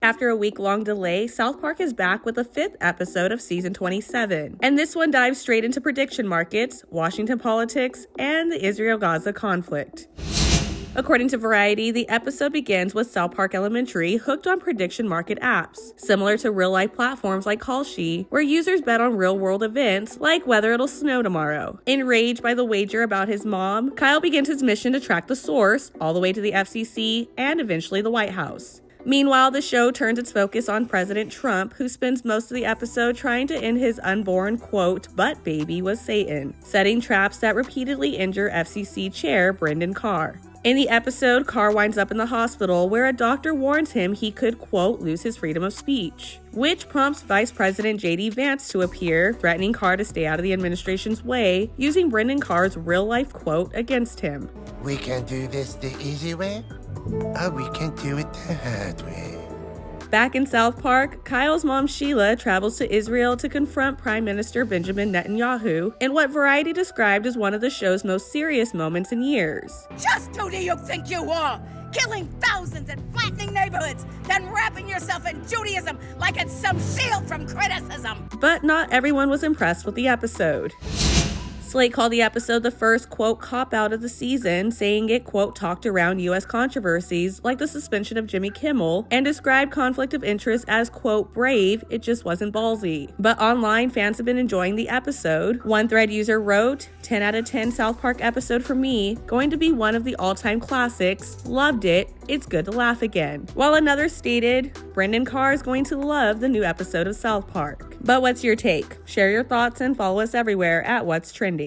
After a week-long delay, South Park is back with the 5th episode of season 27. And this one dives straight into prediction markets, Washington politics, and the Israel-Gaza conflict. According to Variety, the episode begins with South Park Elementary hooked on prediction market apps, similar to real-life platforms like Kalshi, where users bet on real-world events like whether it'll snow tomorrow. Enraged by the wager about his mom, Kyle begins his mission to track the source, all the way to the FCC and eventually the White House. Meanwhile, the show turns its focus on President Trump, who spends most of the episode trying to end his unborn, quote, butt baby with Satan, setting traps that repeatedly injure FCC Chair Brendan Carr. In the episode, Carr winds up in the hospital where a doctor warns him he could, quote, lose his freedom of speech, which prompts Vice President J.D. Vance to appear, threatening Carr to stay out of the administration's way, using Brendan Carr's real-life quote against him. We can do this the easy way, or we can do it the hard way. Back in South Park, Kyle's mom Sheila travels to Israel to confront Prime Minister Benjamin Netanyahu in what Variety described as one of the show's most serious moments in years. Just who do you think you are? Killing thousands and flattening neighborhoods, then wrapping yourself in Judaism like it's some shield from criticism. But not everyone was impressed with the episode. Slate called the episode the first, quote, cop-out of the season, saying it, quote, talked around U.S. controversies like the suspension of Jimmy Kimmel, and described conflict of interest as, quote, brave, it just wasn't ballsy. But online, fans have been enjoying the episode. One thread user wrote, 10 out of 10 South Park episode for me, going to be one of the all-time classics, loved it, it's good to laugh again. While another stated, Brendan Carr is going to love the new episode of South Park. But what's your take? Share your thoughts and follow us everywhere at What's Trending.